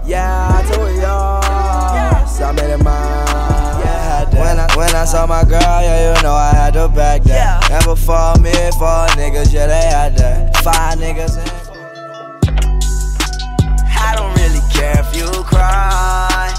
Yeah, I told y'all, so I made it mine. Yeah, when I saw my girl, yeah, you know I had to back that. Never fall me for niggas, yeah, they had that. 5 niggas in. I don't really care if you cry.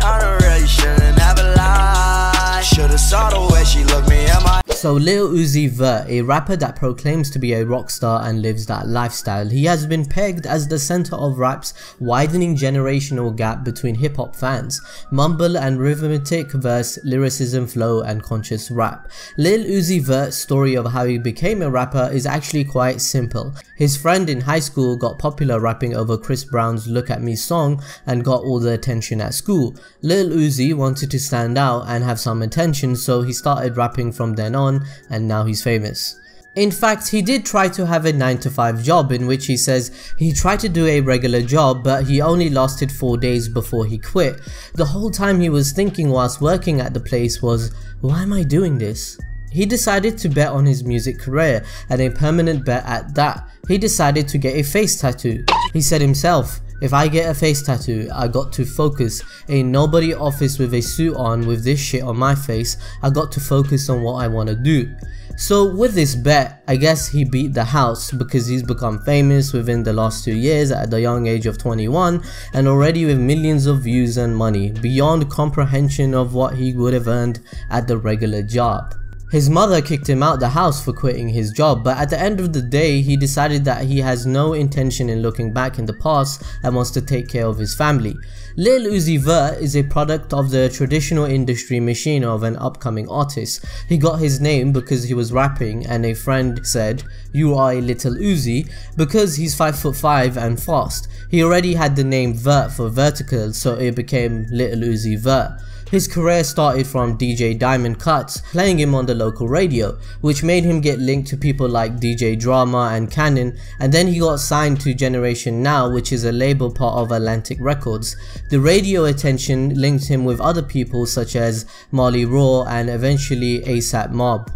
I don't really shouldn't never lie. Should've saw the way she looked me in my. So Lil Uzi Vert, a rapper that proclaims to be a rock star and lives that lifestyle, he has been pegged as the center of rap's widening generational gap between hip-hop fans, mumble and rhythmic verse, lyricism, flow and conscious rap. Lil Uzi Vert's story of how he became a rapper is actually quite simple. His friend in high school got popular rapping over Chris Brown's Look At Me song and got all the attention at school. Lil Uzi wanted to stand out and have some attention, so he started rapping from then on, and now he's famous. In fact, he did try to have a 9-to-5 job, in which he says he tried to do a regular job, but he only lasted 4 days before he quit. The whole time he was thinking whilst working at the place was, why am I doing this? He decided to bet on his music career, and a permanent bet at that. He decided to get a face tattoo. He said himself, if I get a face tattoo, I got to focus. Ain't nobody office with a suit on with this shit on my face. I got to focus on what I want to do. So with this bet, I guess he beat the house, because he's become famous within the last 2 years at the young age of 21 and already with millions of views and money, beyond comprehension of what he would have earned at the regular job. His mother kicked him out the house for quitting his job, but at the end of the day, he decided that he has no intention in looking back in the past and wants to take care of his family. Lil Uzi Vert is a product of the traditional industry machine of an upcoming artist. He got his name because he was rapping and a friend said, "You are a little Uzi," because he's 5'5" and fast. He already had the name Vert for vertical, so it became Lil Uzi Vert. His career started from DJ Diamond Cuts, playing him on the local radio, which made him get linked to people like DJ Drama and Cannon, and then he got signed to Generation Now, which is a label part of Atlantic Records. The radio attention linked him with other people such as Marley Raw and eventually ASAP Mob.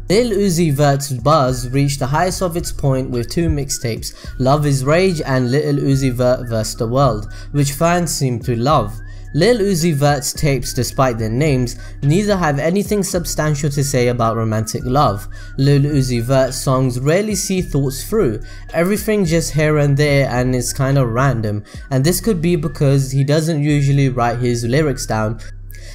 Lil Uzi Vert's buzz reached the highest of its point with 2 mixtapes, Love Is Rage and Lil Uzi Vert vs. the World, which fans seem to love. Lil Uzi Vert's tapes, despite their names, neither have anything substantial to say about romantic love. Lil Uzi Vert's songs rarely see thoughts through, everything just here and there and is kinda random, and this could be because he doesn't usually write his lyrics down,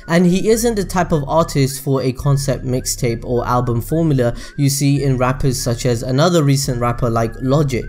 and he isn't the type of artist for a concept mixtape or album formula you see in rappers such as another recent rapper like Logic.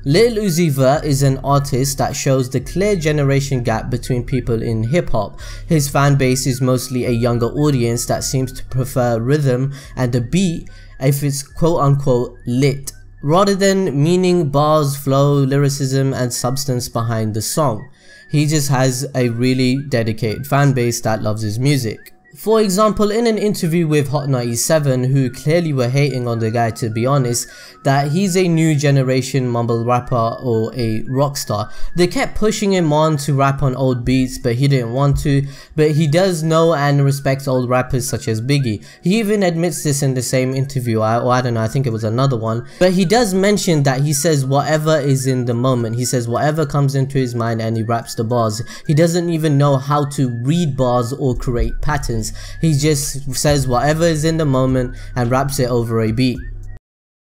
Lil Uzi Vert is an artist that shows the clear generation gap between people in hip hop. His fan base is mostly a younger audience that seems to prefer rhythm and the beat if it's quote unquote lit, rather than meaning, bars, flow, lyricism and substance behind the song. He just has a really dedicated fan base that loves his music. For example, in an interview with Hot 97, who clearly were hating on the guy, to be honest, that he's a new generation mumble rapper or a rock star. They kept pushing him on to rap on old beats, but he didn't want to. But he does know and respects old rappers such as Biggie. He even admits this in the same interview, or I don't know, I think it was another one. But he does mention that he says whatever is in the moment. He says whatever comes into his mind and he raps the bars. He doesn't even know how to read bars or create patterns. He just says whatever is in the moment and raps it over a beat.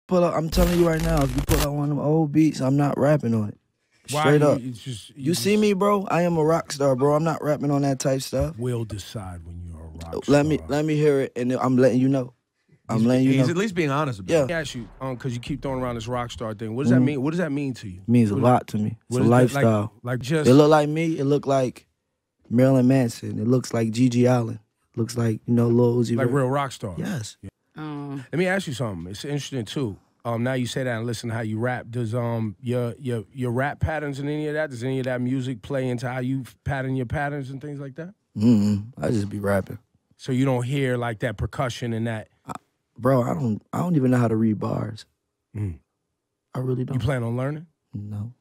Pull up, I'm telling you right now, if you pull out one of them old beats, I'm not rapping on it. Straight up. You see me, bro? I am a rock star, bro. I'm not rapping on that type stuff. We'll decide when you're a rock star. Let me hear it, and I'm letting you know. He's at least being honest about it. Yeah. Let me ask you, because you keep throwing around this rock star thing. What does that mean? What does that mean to you? It means a lot to me. It's a lifestyle. Like just. It look like me. It look like Marilyn Manson. It looks like Gigi Allen. Looks like, you know, Lil Uzi Vert. Like real rock stars. Yes. Yeah. Let me ask you something. It's interesting too. Now you say that and listen to how you rap. Does your rap patterns and any of that? Does any of that music play into how you pattern your patterns and things like that? I just be rapping. So you don't hear like that percussion and that. Bro, I don't even know how to read bars. I really don't. You plan on learning? No.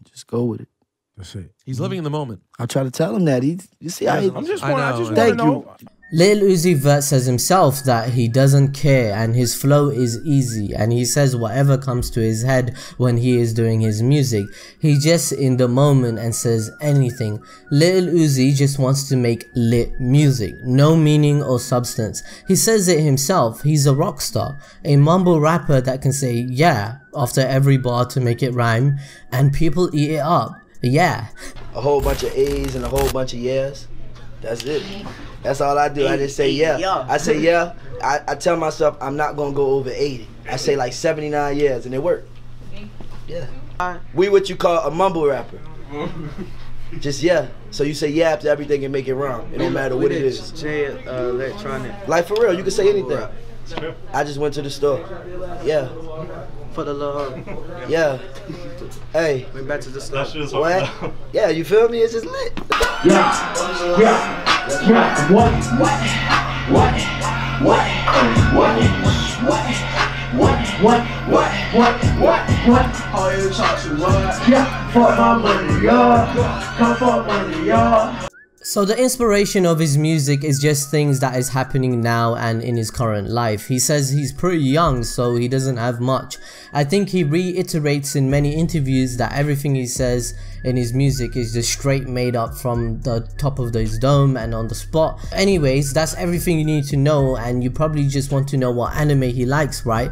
Just go with it. That's it. He's living in the moment. I try to tell him that. You see, I just want to thank know. Lil Uzi Vert says himself that he doesn't care and his flow is easy, and he says whatever comes to his head when he is doing his music. He just in the moment and says anything. Lil Uzi just wants to make lit music, no meaning or substance. He says it himself, he's a rock star, a mumble rapper that can say yeah after every bar to make it rhyme and people eat it up. Yeah. A whole bunch of A's and a whole bunch of yeahs. That's it. That's all I do. I just say yeah. I say yeah. I tell myself I'm not gonna go over 80. I say like 79 years and it worked. Yeah. We what you call a mumble rapper. Just yeah. So you say yeah after everything and make it rhyme. It don't matter what it is. Electronic. Like for real, you can say anything. I just went to the store. Yeah. For the love. Yeah. Hey. Went back to the store. What? Yeah, you feel me? It's just lit. Yeah. What? All you talk to what? Yeah. For my money, y'all. Come for money, y'all. So the inspiration of his music is just things that is happening now and in his current life. He says he's pretty young, so he doesn't have much. I think he reiterates in many interviews that everything he says in his music is just straight made up from the top of his dome and on the spot. Anyways, that's everything you need to know, and you probably just want to know what anime he likes, right?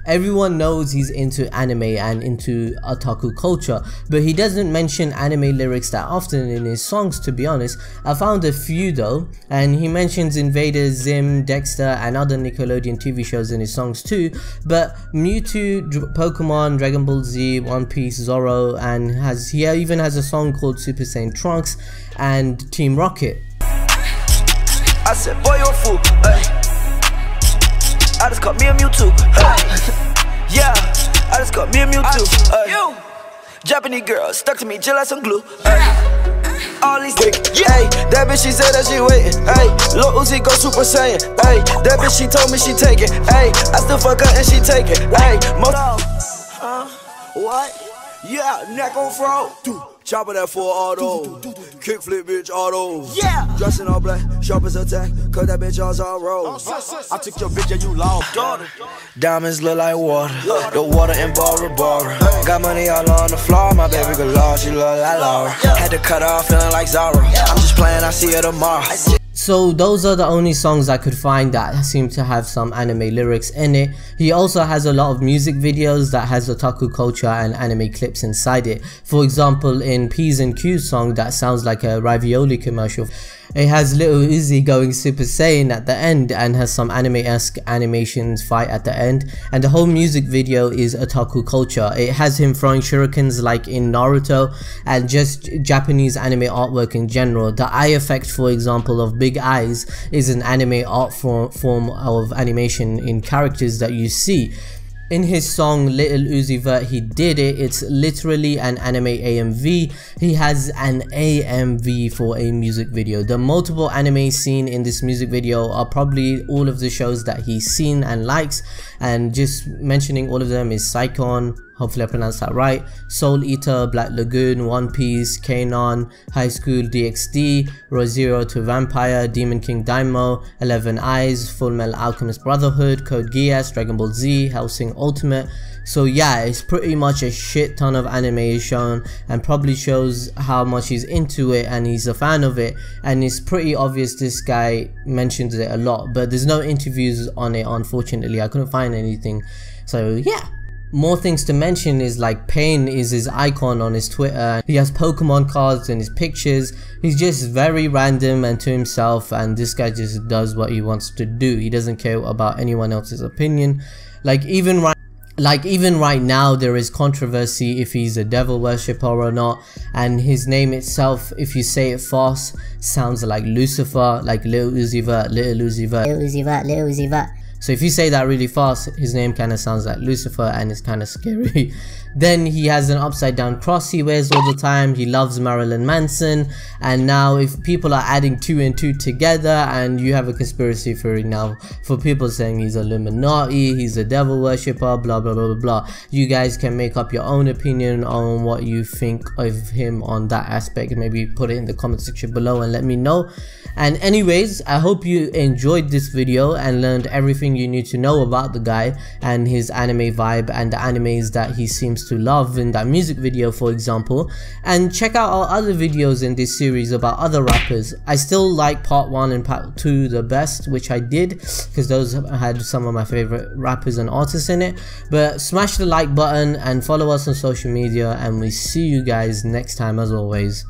Everyone knows he's into anime and into otaku culture, but he doesn't mention anime lyrics that often in his songs, to be honest. I found a few though, and he mentions Invader, Zim, Dexter and other Nickelodeon TV shows in his songs too, but Mewtwo, Pokemon, Dragon Ball Z, One Piece, Zoro, and he even has a song called Super Saiyan Trunks and Team Rocket. I said, boy, you're a fool. I just got me a Mewtwo. Yeah, I just got me a Mewtwo. Japanese girl stuck to me just like some glue. All these niggas, hey, that bitch she said that she waiting, hey, Lil Uzi go Super Saiyan, hey, that bitch she told me she take it, hey, I still fuck her and she take it, hey, what? Yeah, neck on front, chopper that for auto, kickflip bitch auto, yeah, dressing all black, sharp as attack, cause that bitch all roll. I took your bitch and you lost, daughter. Diamonds look like water, the water in Bora. Got money all on the floor, my baby girl lost, she look like Laura. Had to cut off feeling like Zara. I'm just playing, I see her tomorrow. So those are the only songs I could find that seem to have some anime lyrics in it. He also has a lot of music videos that has otaku culture and anime clips inside it. For example, in P's and Q's song that sounds like a ravioli commercial, it has Lil Uzi going Super Saiyan at the end and has some anime-esque animations fight at the end, and the whole music video is otaku culture. It has him throwing shurikens like in Naruto and just Japanese anime artwork in general. The eye effect, for example, of big eyes is an anime art form of animation in characters that you see. In his song Lil Uzi Vert, he did it. It's literally an anime AMV. He has an AMV for a music video. The multiple anime seen in this music video are probably all of the shows that he's seen and likes, and just mentioning all of them is Psychon, hopefully I pronounced that right, Soul Eater, Black Lagoon, One Piece, Kanon, High School DxD, Re:Zero to Vampire, Demon King Daimyo, 11 Eyes, Full Metal Alchemist Brotherhood, Code Geass, Dragon Ball Z, Hellsing Ultimate. So yeah, it's pretty much a shit ton of anime is shown, and probably shows how much he's into it and he's a fan of it, and it's pretty obvious this guy mentions it a lot, but there's no interviews on it, unfortunately. I couldn't find anything, so yeah. More things to mention is like Pain is his icon on his Twitter. He has Pokemon cards in his pictures. He's just very random and to himself, and this guy just does what he wants to do. He doesn't care about anyone else's opinion. Like even right now there is controversy if he's a devil worshipper or not, and his name itself, if you say it fast, sounds like Lucifer, like Lil Uzi Vert, Lil Uzi Vert, Lil Uzi Vert, Lil Uzi Vert. So if you say that really fast, his name kind of sounds like Lucifer and it's kind of scary. Then he has an upside down cross he wears all the time. He loves Marilyn Manson. And now if people are adding 2 and 2 together, and you have a conspiracy theory now for people saying he's Illuminati, he's a devil worshipper, blah blah blah blah blah. You guys can make up your own opinion on what you think of him on that aspect. Maybe put it in the comment section below and let me know. And anyways, I hope you enjoyed this video and learned everything you need to know about the guy and his anime vibe and the animes that he seems to love in that music video, for example. And check out our other videos in this series about other rappers. I still like part 1 and part 2 the best, which I did because those had some of my favorite rappers and artists in it. But smash the like button and follow us on social media, and we see you guys next time as always.